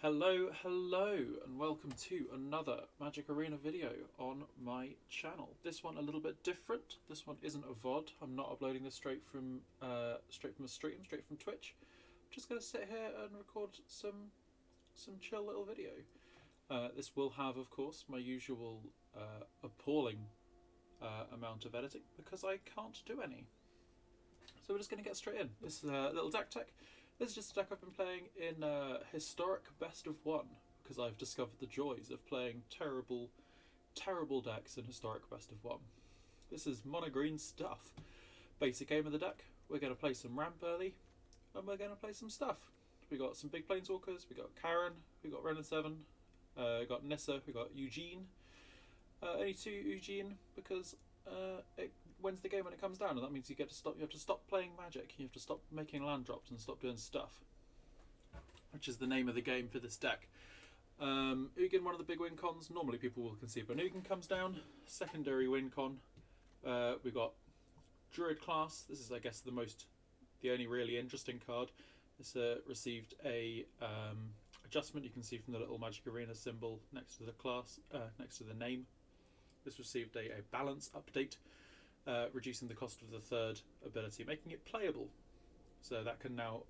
Hello, and welcome to another Magic Arena video on my channel. This one a little bit different. This one isn't a VOD. I'm not uploading this straight from a stream, straight from Twitch. I'm just going to sit here and record some chill little video. This will have, of course, my usual appalling amount of editing because I can't do any. So we're just going to get straight in. This is a little deck tech. This is just a deck I've been playing in historic best of one because I've discovered the joys of playing terrible decks in historic best of one. This is mono green stuff. Basic aim of the deck. We're going to play some ramp early, and we're going to play some stuff. We got some big planeswalkers. We got Karn. We got Wrenn and Seven. We got Nissa. We got Ugin. Only two Ugin because it wins the game when it comes down, and that means you have to stop playing Magic. You have to stop making land drops and stop doing stuff, which is the name of the game for this deck. Ugin, one of the big win cons. Normally people will concede when Ugin comes down. Secondary win con. We got Druid Class. This is, I guess, the only really interesting card. This received a adjustment. You can see from the little Magic Arena symbol next to the class, next to the name. This received a balance update, reducing the cost of the third ability, making it playable. So that can now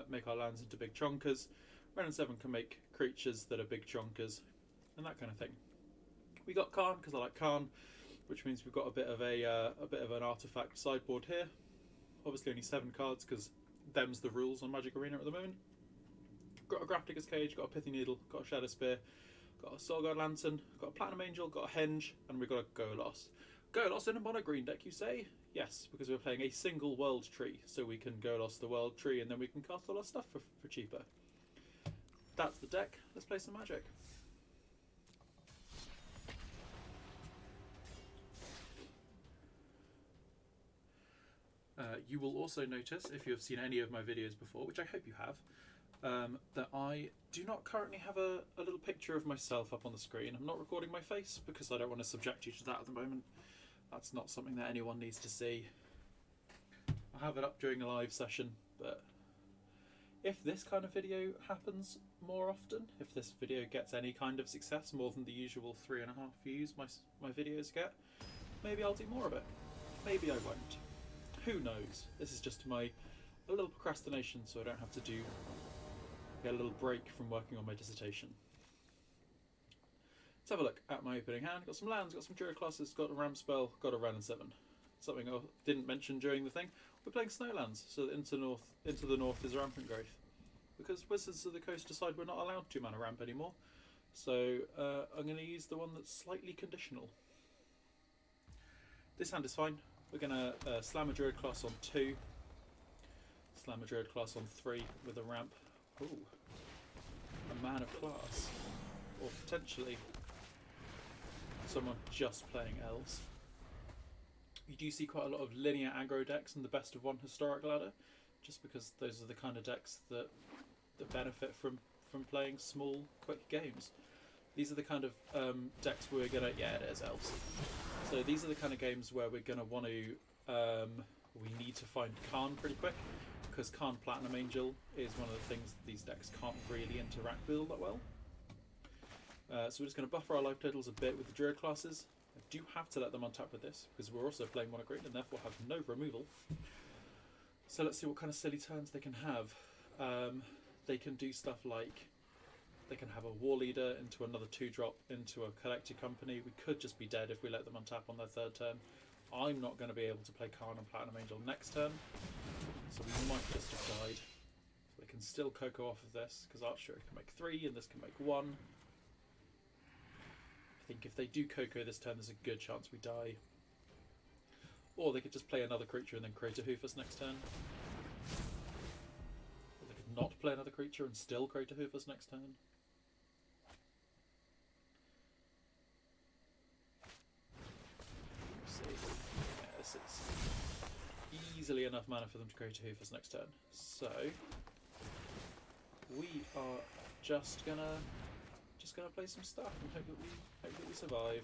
make our lands into big chonkers. Wrenn and Seven can make creatures that are big chonkers, and that kind of thing. We got Karn because I like Karn, which means we've got a bit of an artifact sideboard here. Obviously only 7 cards because them's the rules on Magic Arena at the moment. Got a Grafdigger's Cage, got a Pithing Needle, got a Shadowspear, got a Soulguard Lantern, got a Platinum Angel, got a Henge, and we've got a Golos. Golos in a mono green deck, you say? Yes, because we're playing a single world tree, so we can Golos the world tree and then we can cast all our stuff for cheaper. That's the deck. Let's play some Magic. You will also notice, if you have seen any of my videos before, which I hope you have, that I do not currently have a little picture of myself up on the screen. I'm not recording my face because I don't want to subject you to that at the moment. That's not something that anyone needs to see. I'll have it up during a live session, but if this kind of video happens more often, if this video gets any kind of success, more than the usual 3.5 views my videos get, maybe I'll do more of it. Maybe I won't. Who knows? This is just a little procrastination so I don't have to get a little break from working on my dissertation. Let's have a look at my opening hand. Got some lands, got some Druid classes, got a ramp spell, got a Wrenn and Seven. Something I didn't mention during the thing. We're playing Snowlands, so into the north is Rampant Growth. Because Wizards of the Coast decide we're not allowed 2-mana ramp anymore. So I'm going to use the one that's slightly conditional. This hand is fine. We're going to slam a Druid class on 2. Slam a Druid class on 3 with a ramp. Ooh, a man of class. Or potentially someone just playing elves. You do see quite a lot of linear aggro decks in the best of one historic ladder, just because those are the kind of decks that benefit from playing small, quick games. These are the kind of decks where we're going to... Yeah, it is elves. So these are the kind of games where we're going to want to... we need to find Karn pretty quick, because Karn Platinum Angel is one of the things that these decks can't really interact with all that well. So we're just going to buffer our life totals a bit with the Druid classes. I do have to let them untap with this, because we're also playing mono green and therefore have no removal. So let's see what kind of silly turns they can have. They can do stuff like... They can have a War Leader into another 2-drop into a Collected Company. We could just be dead if we let them untap on their 3rd turn. I'm not going to be able to play Karn and Platinum Angel next turn, so we might just have died. So they can still Coco off of this, because Archer can make 3 and this can make 1. I think if they do Coco this turn, there's a good chance we die. Or they could just play another creature and then create a Hoofus next turn. Or they could not play another creature and still create a Hoofus next turn. This is easily enough mana for them to create a Hoofus next turn. So we are just gonna play some stuff and hope that we survive.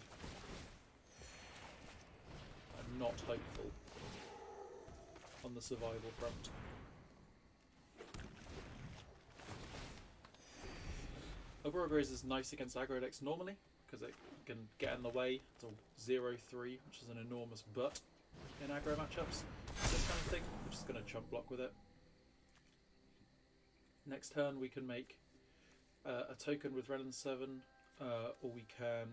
I'm not hopeful on the survival front. Arboreal Grazer is nice against aggro decks normally, because it can get in the way. It's a 0-3, which is an enormous butt in aggro matchups. This kind of thing, we're just going to chump block with it. Next turn we can make a token with Wrenn and Seven, or we can,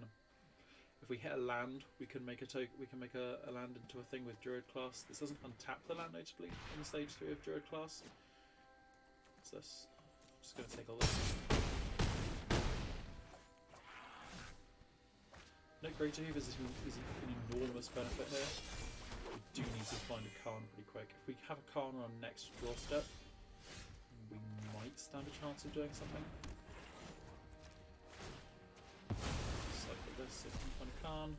if we hit a land, we can make a land into a thing with Druid Class. This doesn't untap the land notably in stage 3 of Druid Class. What's this? I'm just going to take all this. No, Great Henge is an enormous benefit here. We do need to find a Karn pretty quick. If we have a Karn on our next draw step, we might stand a chance of doing something. Cycle this, see if we can find a Karn.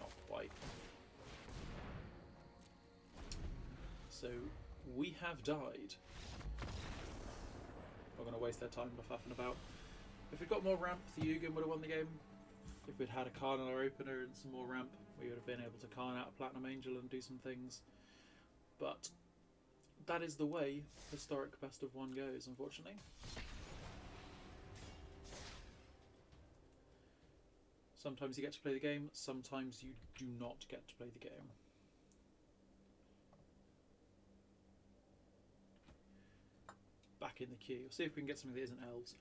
Not quite. So we have died. We're going to waste their time faffing about. If we'd got more ramp, the Ugin would have won the game. If we'd had a Karn on our opener and some more ramp, we would have been able to Karn out a Platinum Angel and do some things. But that is the way historic best of 1 goes, unfortunately. Sometimes you get to play the game, sometimes you do not get to play the game. Back in the queue. We'll see if we can get something that isn't elves.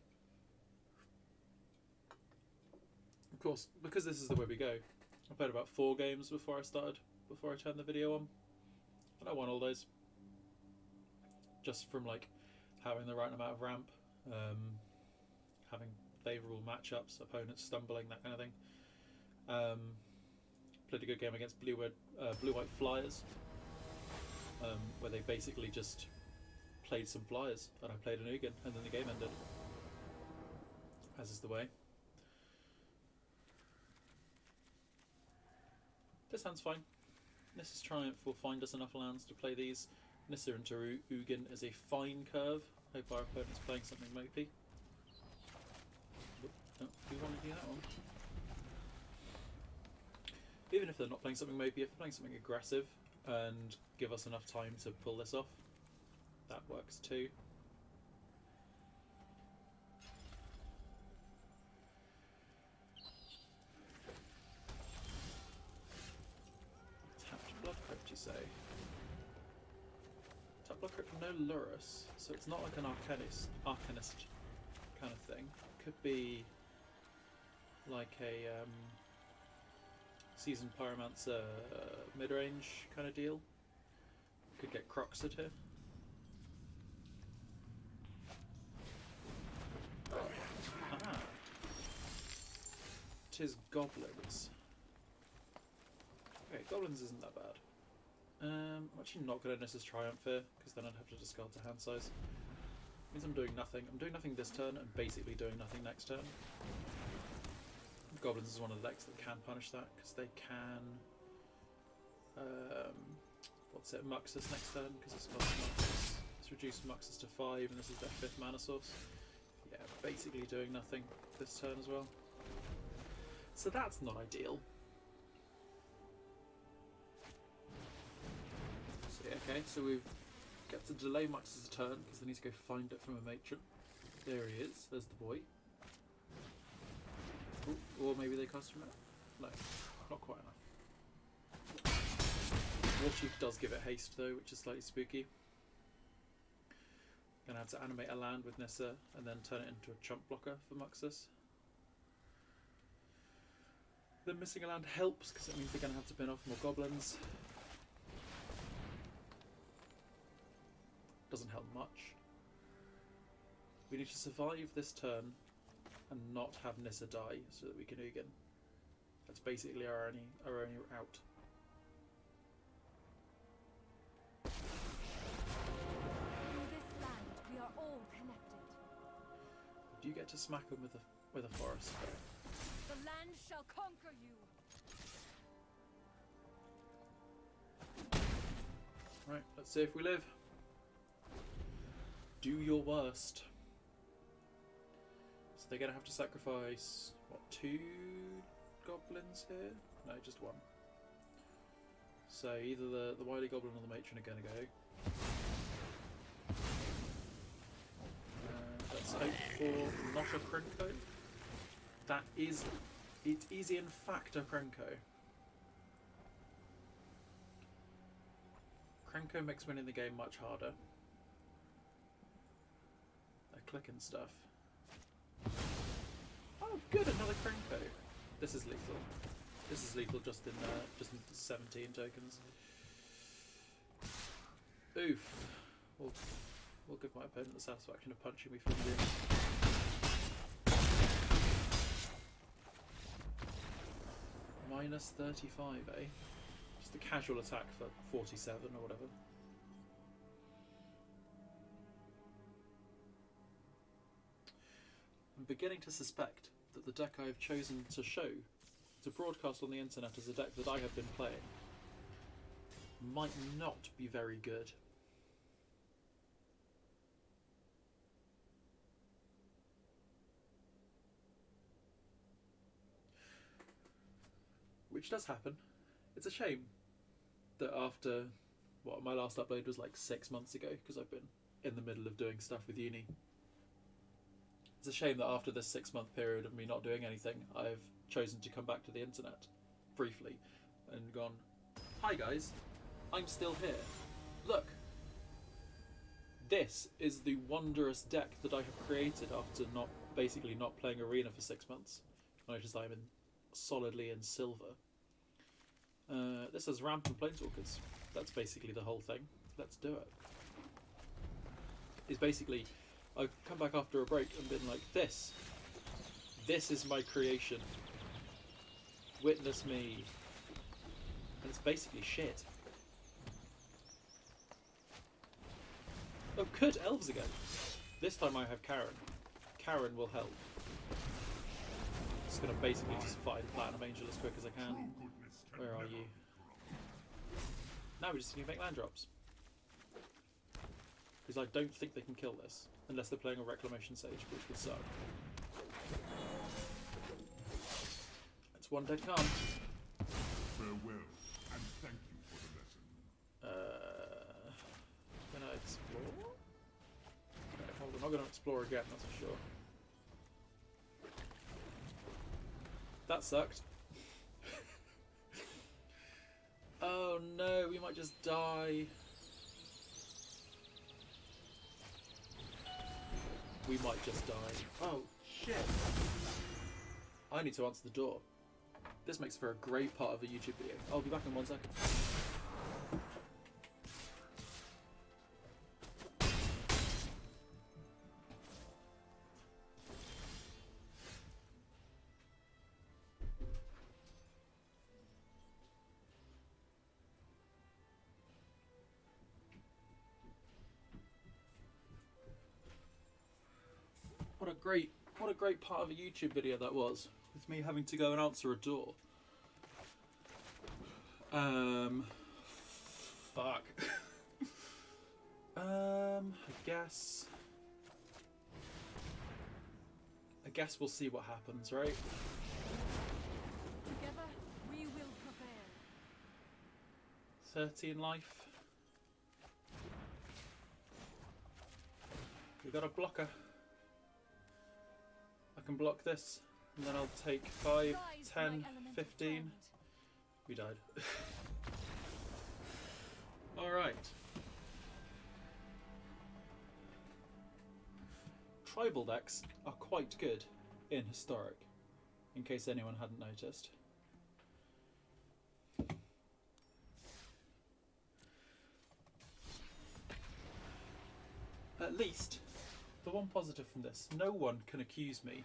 Of course, because this is the way we go, I played about 4 games before I turned the video on. And I won all those. Just from like having the right amount of ramp, having favourable matchups, opponents stumbling, that kind of thing. Played a good game against blue-white flyers, where they basically just played some flyers, and I played an Ugin, and then the game ended. As is the way. This hand's fine. Nissa's Triumph will find us enough lands to play these. Nissa into Ugin is a fine curve. Hope our opponent's playing something mopey. No, we want to do that one. Even if they're not playing something mopey, if they're playing something aggressive and give us enough time to pull this off, that works too. Tapped Blood Crypt, you say? Tapped Blood Crypt from no Lurus, so it's not like an Arcanist kind of thing. Could be like a Seasoned Pyromancer mid-range kind of deal. Could get Croxed here. Tis Goblins. Okay, Goblins isn't that bad. I'm actually not going to Nissa's Triumph here, because then I'd have to discard to hand size. Means I'm doing nothing. I'm doing nothing this turn, and basically doing nothing next turn. Goblins is one of the decks that can punish that, because they can... what's it? Muxus next turn, because it's got Muxus. It's reduced Muxus to 5, and this is their 5th mana source. Yeah, basically doing nothing this turn as well. So that's not ideal. So yeah, okay, so we've got to delay Muxus a turn, because they need to go find it from a matron. There he is, there's the boy. Ooh, or maybe they cast from it? No, not quite enough. Warchief does give it haste though, which is slightly spooky. Gonna have to animate a land with Nissa and then turn it into a chump blocker for Muxus. Then missing a land helps because it means they're gonna have to bin off more goblins. Doesn't help much. We need to survive this turn and not have Nissa die so that we can Ugin. That's basically our only out. In this land, we are all connected. Do you get to smack them with a forest spray? The land shall conquer you. Right, let's see if we live. Do your worst. So they're going to have to sacrifice, what, 2 goblins here? No, just 1. So either the wily goblin or the matron are going to go. Let's hope for not a Krenko. That is... It is in fact a Krenko. Krenko makes winning the game much harder. They're clicking stuff. Oh, good, another Krenko. This is lethal. This is lethal just in 17 tokens. Oof. We'll give my opponent the satisfaction of punching me from the minus 35, eh? Just a casual attack for 47 or whatever. I'm beginning to suspect that the deck I have chosen to broadcast on the internet as a deck that I have been playing might not be very good. Which does happen. It's a shame that after, what, my last upload was like 6 months ago, because I've been in the middle of doing stuff with uni. It's a shame that after this 6-month period of me not doing anything, I've chosen to come back to the internet, briefly, and gone, hi guys, I'm still here. Look, this is the wondrous deck that I have created after basically not playing Arena for 6 months. Notice I'm solidly in silver. This has Ramp and Planeswalkers. That's basically the whole thing. Let's do it. It's basically, I've come back after a break and been like, this is my creation. Witness me. And it's basically shit. Oh good, elves again. This time I have Karn. Karn will help. Just gonna basically just find Platinum Angel as quick as I can. Where are you? Now we just need to make land drops. Because I don't think they can kill this. Unless they're playing a Reclamation Sage, which would suck. It's one dead card. Farewell, and thank you for the lesson. Can I explore? Okay, well, we're not going to explore again, that's for sure. That sucked. Oh no, we might just die. We might just die. Oh shit. I need to answer the door. This makes for a great part of a YouTube video. I'll be back in 1 second. What a great part of a YouTube video that was, with me having to go and answer a door. Fuck. I guess we'll see what happens, right? Together we will prevail. 13 life. We got a blocker. I can block this, and then I'll take 5, 10, 15. We died. Alright. Tribal decks are quite good in Historic, in case anyone hadn't noticed. At least, the one positive from this, no one can accuse me,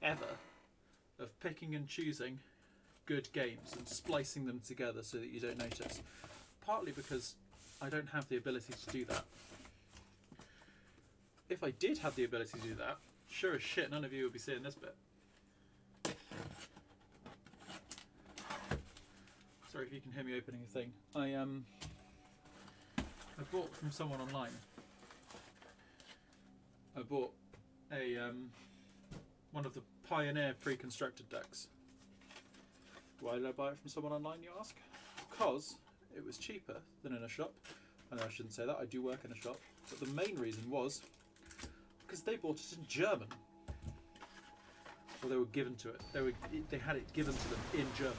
ever, of picking and choosing good games and splicing them together so that you don't notice. Partly because I don't have the ability to do that. If I did have the ability to do that, sure as shit none of you would be seeing this bit. Sorry if you can hear me opening a thing. I bought from someone online. I bought a one of the Pioneer pre-constructed decks. Why did I buy it from someone online, you ask? Because it was cheaper than in a shop, I know I shouldn't say that, I do work in a shop, but the main reason was because they bought it in German. Or they were given to it. They had it given to them in German.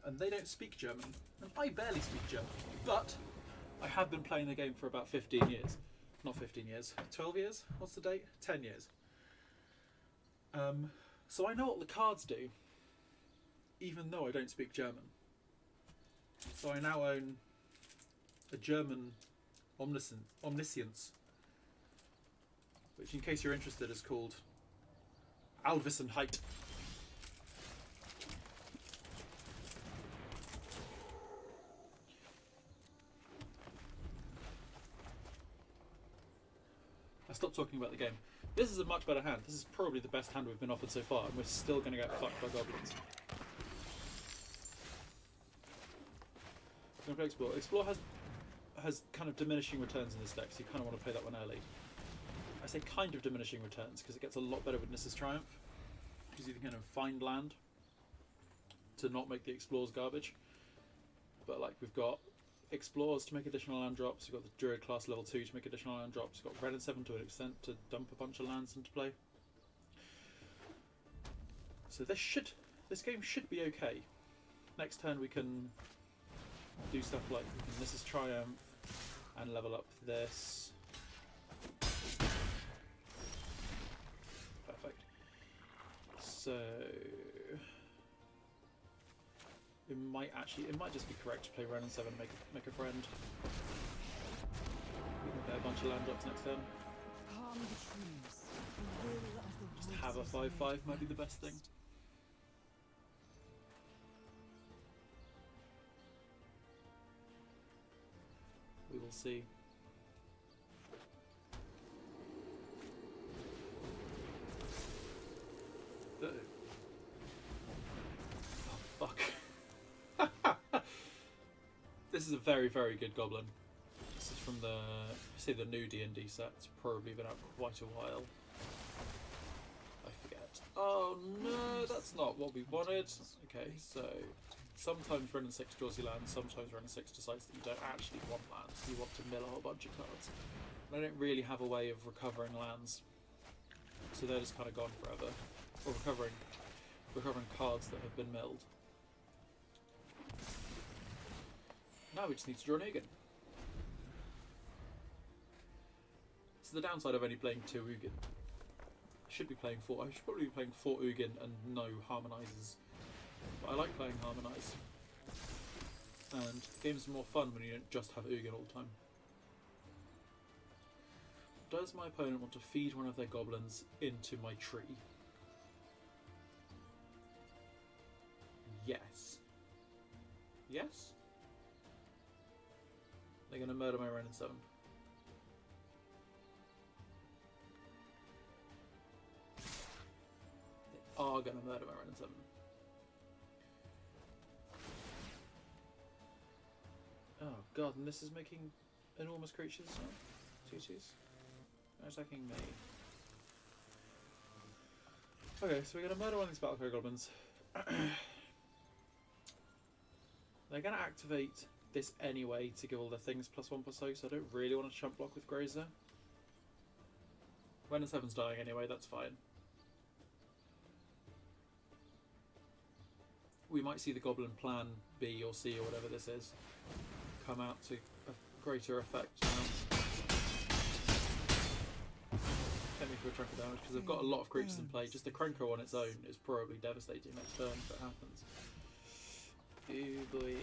And they don't speak German. And I barely speak German. But I have been playing the game for about 15 years. Not 15 years. 12 years? What's the date? 10 years. So I know what the cards do, even though I don't speak German. So I now own a German omniscience, which, in case you're interested, is called Allwissenheit. I stopped talking about the game. This is a much better hand. This is probably the best hand we've been offered so far, and we're still going to get fucked by goblins. I'm going to play Explore. Explore has kind of diminishing returns in this deck, so you kind of want to play that one early. I say kind of diminishing returns because it gets a lot better with Nissa's Triumph, because you can kind of find land to not make the Explores garbage. But like, we've got Explores to make additional land drops, we've got the Druid Class level 2 to make additional land drops, we've got Wrenn and Seven to an extent to dump a bunch of lands into play. So this game should be okay. Next turn we can do stuff like Nissa's Triumph and level up this. Perfect. So it might just be correct to play Wrenn and Seven and make a friend. We can get a bunch of land drops next turn. Calm the trees. The will of the Just woods have a is 5/5 made might be the best thing. manifest. We will see. Oh, fuck. This is a very, very good goblin. This is from the new D&D set. It's probably been out quite a while. I forget. Oh no, that's not what we wanted. Okay, so sometimes Wrenn and 6 draws you lands, sometimes Wrenn and 6 decides that you don't actually want lands, you want to mill a whole bunch of cards. And I don't really have a way of recovering lands, so they're just kind of gone forever. Or recovering cards that have been milled. Now we just need to draw an Ugin. So the downside of only playing 2 Ugin, I should be playing 4. I should probably be playing 4 Ugin and no Harmonizers. But I like playing Harmonize. And games are more fun when you don't just have Ugin all the time. Does my opponent want to feed one of their goblins into my tree? Yes. Yes? They're going to murder my Wrenn and 7. They are going to murder my Wrenn and 7. Oh god, and this is making enormous creatures. Tutus. They're attacking me. Okay, so we're going to murder one of these Battlecry Goblins. They're going to activate this anyway to give all their things +1/+0, so I don't really want to chump block with Grazer. Wrenn and 7's dying anyway, that's fine. We might see the Goblin Plan B or C or whatever this is come out to a greater effect now. Hit me for a chunk of damage because they've got a lot of creatures in play. Just a Krenko on its own is probably devastating next turn if it happens. Ooh boy.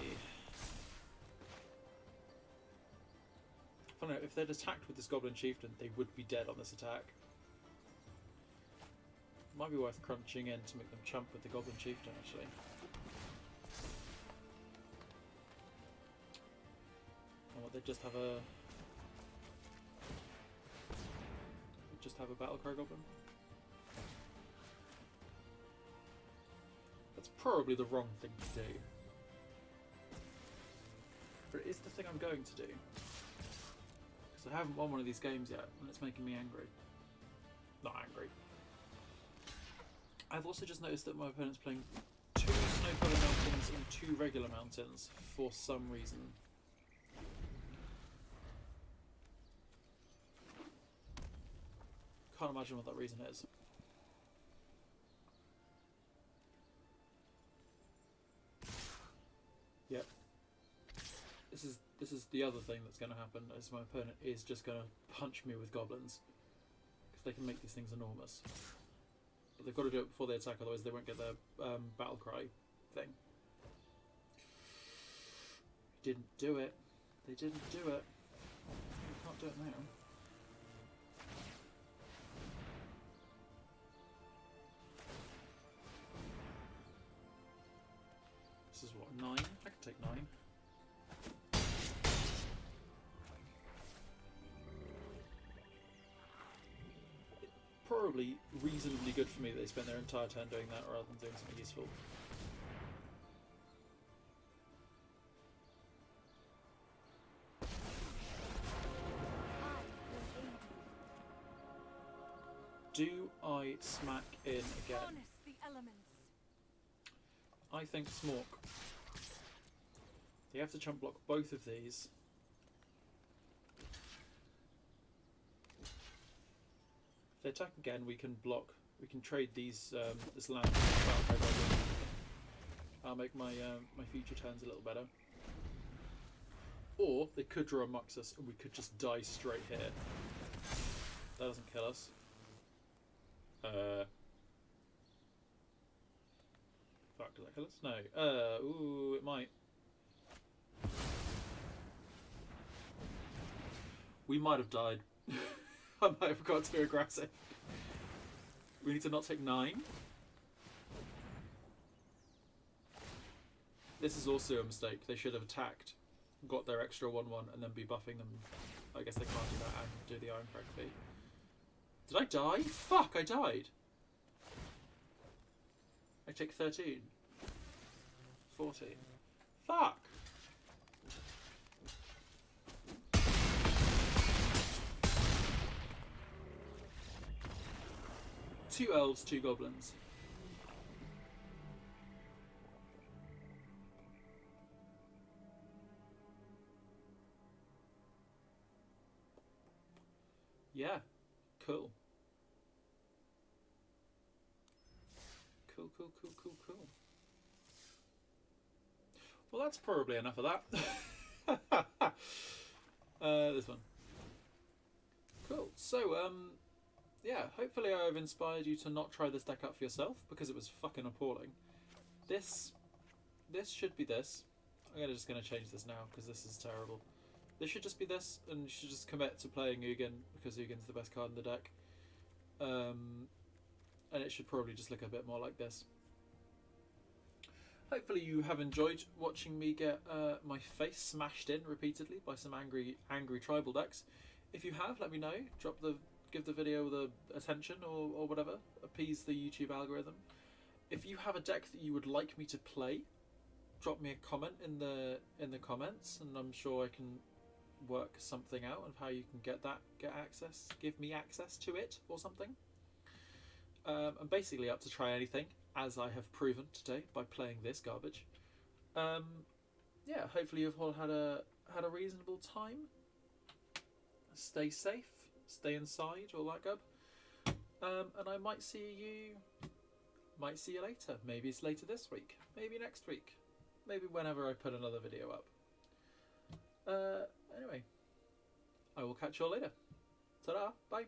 Funny, if they'd attacked with this Goblin Chieftain, they would be dead on this attack. Might be worth crunching in to make them chump with the Goblin Chieftain actually. They just have a Battlecry Goblin. That's probably the wrong thing to do, but it is the thing I'm going to do because I haven't won one of these games yet, and it's making me angry. Not angry. I've also just noticed that my opponent's playing 2 Snow cover mountains and 2 regular mountains for some reason. Can't imagine what that reason is. Yep. This is the other thing that's going to happen, is my opponent is just going to punch me with goblins. Because they can make these things enormous. But they've got to do it before they attack, otherwise they won't get their battle cry thing. Didn't do it. They didn't do it. We can't do it now. This is what, 9? I can take 9. Probably reasonably good for me that they spent their entire turn doing that rather than doing something useful. Do I smack in again? Harness the elements. I think Smork. They have to chump block both of these. If they attack again, we can block. We can trade these this land. I'll make my my future turns a little better. Or they could draw a Muxus, and we could just die straight here. That doesn't kill us. Fuck, does that kill us? No. Ooh, it might. We might have died. I might have got too aggressive. We need to not take 9. This is also a mistake. They should have attacked, got their extra 1/1, and then be buffing them. I guess they can't do that and do the Iron Crack fee. Did I die? Fuck, I died. I take 13. 14. Fuck! Two elves, 2 goblins. Yeah, cool. Cool. Well, that's probably enough of that. This one. Cool. So, yeah, hopefully I've inspired you to not try this deck out for yourself, because it was fucking appalling. This should be this. I'm just going to change this now, because this is terrible. This should just be this, and you should just commit to playing Ugin, because Ugin's the best card in the deck. And it should probably just look a bit more like this. Hopefully you have enjoyed watching me get my face smashed in repeatedly by some angry tribal decks. If you have, let me know. Give the video the attention or whatever. Appease the YouTube algorithm. If you have a deck that you would like me to play, drop me a comment in the comments, and I'm sure I can work something out of how you can get access. Give me access to it or something. I'm basically up to try anything, as I have proven today by playing this garbage. Yeah, hopefully you've all had a reasonable time. Stay safe, stay inside, all that gub. And I might see you later. Maybe it's later this week, maybe next week, maybe whenever I put another video up. Anyway, I will catch you all later. Ta-da, bye.